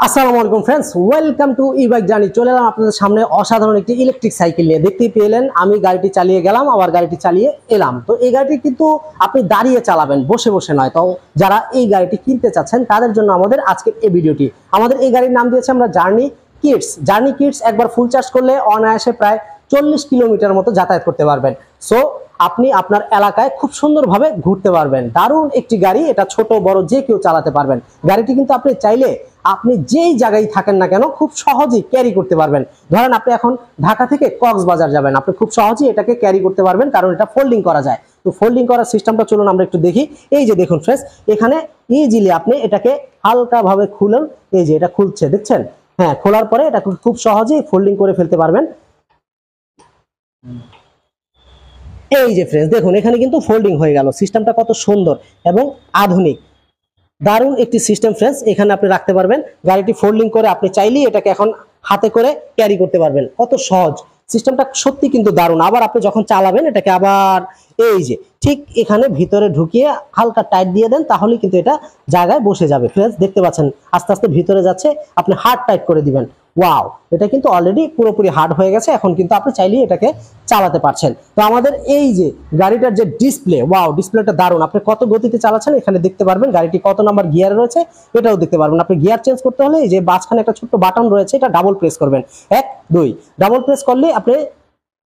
আসসালামু আলাইকুম friends, welcome to e-bike journey. চলে এলাম আপনাদের সামনে অসাধারণ একটি ইলেকট্রিক সাইকেল নিয়ে। দেখতেই পেলেন আমি গাড়িটি চালিয়ে গেলাম, আবার গাড়িটি চালিয়ে এলাম। তো এই গাড়িটি কিন্তু আপনি দাঁড়িয়ে চালাবেন, বসে বসে নয়। তো যারা এই গাড়িটি কিনতে চাচ্ছেন তাদের জন্য আমাদের আজকের এই ভিডিওটি। আমাদের এই গাড়ির নাম দিয়েছে আমরা জার্নি কিডস। জার্নি কিডস একবার ফুল চার্জ করলে অনায়াসে প্রায় 40 কিলোমিটার মতো যাতায়াত করতে পারবেন। সো আপনি আপনার এলাকায় খুব সুন্দরভাবে ঘুরতে পারবেন। দারুণ একটি গাড়ি, এটা ছোট বড় যে কেউ চালাতে পারবেন। গাড়িটি কিন্তু আপনি চাইলে আপনি যেই জায়গায় থাকেন না কেন খুব সহজেই ক্যারি করতে পারবেন। ধরেন আপনি এখন ঢাকা থেকে কক্সবাজার যাবেন, আপনি খুব সহজেই এটাকে ক্যারি করতে পারবেন, কারণ এটা ফোল্ডিং করা যায়। তো ফোল্ডিং করার সিস্টেমটা চলুন আমরা একটু দেখি। এই যে দেখুন ফ্রেন্ডস, এখানে ইজিলি আপনি এটাকে হালকাভাবে খুলেন। এই যে এটা খুলছে, দেখছেন? হ্যাঁ, খোলার পরে এটা খুব সহজেই ফোল্ডিং করে ফেলতে পারবেন। এই যে ফ্রেন্ডস দেখুন, এখানে কিন্তু ফোল্ডিং হয়ে গেল। সিস্টেমটা কত সুন্দর এবং আধুনিক, দারুণ একটি সিস্টেম ফ্রেন্ডস। এখানে আপনি রাখতে পারবেন গাড়িটি ফোল্ডিং করে, আপনি চাইলেই এটাকে এখন হাতে করে ক্যারি করতে পারবেন। কত সহজ সিস্টেমটা, সত্যি কিন্তু দারুণ। আবার আপনি যখন চালাবেন এটাকে আবার এই যে ঠিক এখানে ভিতরে ঢুকিয়ে হালকা টাইট দিয়ে দেন, তাহলে কিন্তু এটা জায়গায় বসে যাবে। ফ্রেন্ডস দেখতে পাচ্ছেন আস্তে আস্তে ভিতরে যাচ্ছে, আপনি হার্ড টাইট করে দিবেন। ওয়াও, এটা কিন্তু অলরেডি পুরোপুরি হার্ড হয়ে গেছে। এখন কিন্তু আপনি চাইলেই এটাকে চালাতে পারছেন। তো আমাদের এই যে গাড়িটার যে ডিসপ্লে, ওয়াও, ডিসপ্লেটা দারুণ। আপনি কত গতিতে চালাচ্ছেন এখানে দেখতে পারবেন। গাড়িটি কত নাম্বার গিয়ারে রয়েছে এটাও দেখতে পারবেন। আপনি গিয়ার চেঞ্জ করতে হলে এই যে মাঝখানে একটা ছোট্ট বাটন রয়েছে, এটা ডাবল প্রেস করবেন। 1 2 ডাবল প্রেস করলে আপনি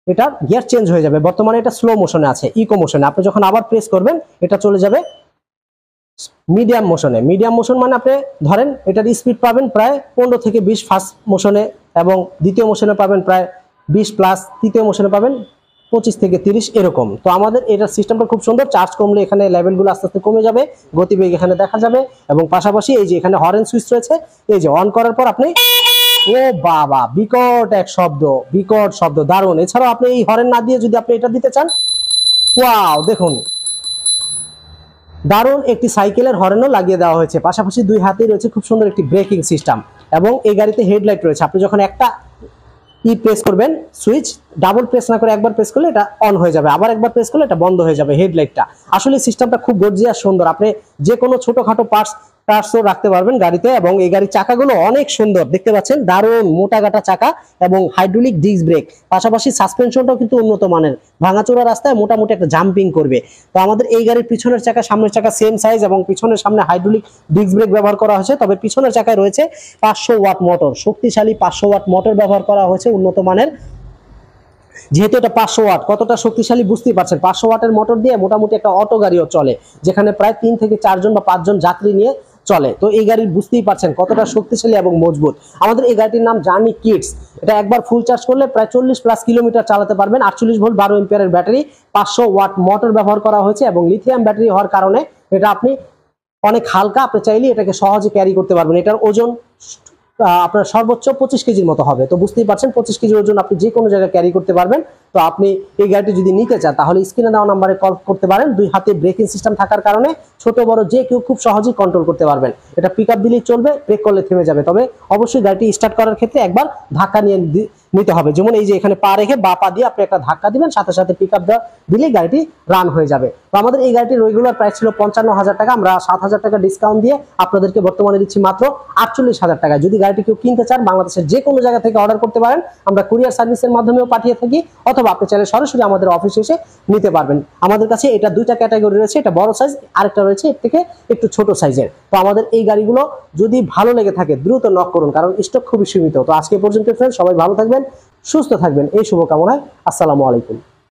এটা গিয়ার চেঞ্জ হয়ে যাবে। বর্তমানে এটা স্লো মোশনে আছে, ইকো মোশনে। আপনি যখন আবার প্রেস করবেন এটা চলে যাবে মিডিয়াম মোশনে। মিডিয়াম মোশন মানে আপনি ধরেন এটার স্পিড পাবেন প্রায় 15 থেকে 20 ফার্স্ট মোশনে, এবং দ্বিতীয় মোশনে পাবেন প্রায় 20 প্লাস, তৃতীয় মোশনে পাবেন 25 থেকে 30 এরকম। তো আমাদের এটার সিস্টেমটা খুব সুন্দর। চার্জ কমলে এখানে লেভেলগুলো আস্তে আস্তে কমে যাবে, গতিবেগ এখানে দেখা যাবে, এবং পাশাপাশি এই যে এখানে হর্ন সুইচ রয়েছে। এই যে অন করার পর আপনি, ও বাবা, বিকট এক শব্দ, বিকট শব্দ, দারুণ। এছাড়াও আপনি এই হর্ন না দিয়ে যদি আপনি এটা দিতে চান, ওয়াও, দেখুন দারুণ একটি সাইকেলের হর্নও লাগিয়ে দেওয়া হয়েছে। পাশাপাশি দুই হাতেই রয়েছে খুব সুন্দর একটি ব্রেকিং সিস্টেম, এবং এই গাড়িতে হেডলাইট রয়েছে। আপনি যখন একটা প্রেস করবেন সুইচ, ডাবল প্রেস না করে একবার প্রেস করলে এটা অন হয়ে যাবে, আবার একবার প্রেস করলে এটা বন্ধ হয়ে যাবে হেডলাইটটা। আসলে সিস্টেমটা খুব গর্জিয়াস সুন্দর। আপনি যে কোনো ছোটখাটো পার্টসও রাখতে পারবেন গাড়িতে। এবং এই গাড়ির চাকাগুলো অনেক সুন্দর, দেখতে পাচ্ছেন, দারুণ মোটা গাটা চাকা এবং হাইড্রোলিক ডিস্ক ব্রেক। পাশাপাশি সাসপেনশনটাও কিন্তু উন্নত মানের, ভাঙাচোরা রাস্তায় মোটামুটি একটা জাম্পিং করবে। তো আমাদের এই গাড়ির পিছনের চাকা সামনের চাকা সেম সাইজ, এবং পিছনের সামনে হাইড্রোলিক ডিস্ক ব্রেক ব্যবহার করা হয়েছে। তবে পিছনের চাকায় রয়েছে 500 ওয়াট মোটর, শক্তিশালী 500 ওয়াট মোটর ব্যবহার করা হয়েছে, উন্নত মানের। যেহেতু এটা 500 ওয়াট, কতটা শক্তিশালী বুঝতেই পারছেন। 500 ওয়াটের মোটর দিয়ে মোটামুটি একটা অটো গাড়িও চলে, যেখানে প্রায় 3 থেকে 4 জন বা 5 জন যাত্রী নিয়ে চলে। তো এই গাড়ির বুঝতেই পারছেন কতটা শক্তিশালী এবং মজবুত। আমাদের এই গাড়িটির নাম জার্নি কিডস। এটা একবার ফুল চার্জ করলে প্রায় 40 প্লাস কিলোমিটার চালাতে পারবেন। 48 ভোল্ট 12 এম্পিয়ারের ব্যাটারি, 500 ওয়াট মোটর ব্যবহার করা হয়েছে, এবং লিথিয়াম ব্যাটারি হওয়ার কারণে এটা আপনি অনেক হালকা, আপনি চাইলে এটাকে সহজে ক্যারি করতে পারবেন। এটার ওজন আপনার সর্বোচ্চ 25 কেজির মতো হবে। তো বুঝতেই পারছেন 25 কেজির ওজন আপনি যে কোনো জায়গায় ক্যারি করতে পারবেন। তো আপনি এই গাড়িটি যদি নিতে চান তাহলে স্ক্রিনে দেওয়া নাম্বারে কল করতে পারেন। দুই হাতে ব্রেকিং সিস্টেম থাকার কারণে ছোট বড় যে কেউ খুব সহজেই কন্ট্রোল করতে পারবেন। এটা পিক আপ দিলেই চলবে, ব্রেক করলে থেমে যাবে। তবে অবশ্যই গাড়িটি স্টার্ট করার ক্ষেত্রে একবার ধাক্কা নিতে হবে। যেমন এই যে এখানে পা রেখে বা পা দিয়ে আপনি একটা ধাক্কা দিবেন, সাথে সাথে পিক আপ দিলেই গাড়িটি রান হয়ে যাবে। তো আমাদের এই গাড়িটির রেগুলার প্রাইস ছিল 55,000 টাকা। আমরা 7,000 টাকা ডিসকাউন্ট দিয়ে আপনাদেরকে বর্তমানে দিচ্ছি মাত্র 48,000 টাকায়। যদি গাড়িটি কেউ কিনতে চান বাংলাদেশের যে কোনো জায়গা থেকে অর্ডার করতে পারেন, আমরা কুরিয়ার সার্ভিসের মাধ্যমেও পাঠিয়ে থাকি, অথবা আপনি চাইলে সরাসরি আমাদের অফিসে এসে নিতে পারবেন। আমাদের কাছে এটা দুইটা ক্যাটাগরি রয়েছে, এটা বড় সাইজ, আরেকটা রয়েছে এর থেকে একটু ছোট সাইজের। তো আমাদের এই গাড়িগুলো যদি ভালো লেগে থাকে দ্রুত নক করুন, কারণ স্টক খুবই সীমিত। তো আজকে পর্যন্ত ফ্রেন্ড, সবাই ভালো থাকবেন, সুস্থ থাকবেন, এই শুভকামনায়। আসসালামু আলাইকুম।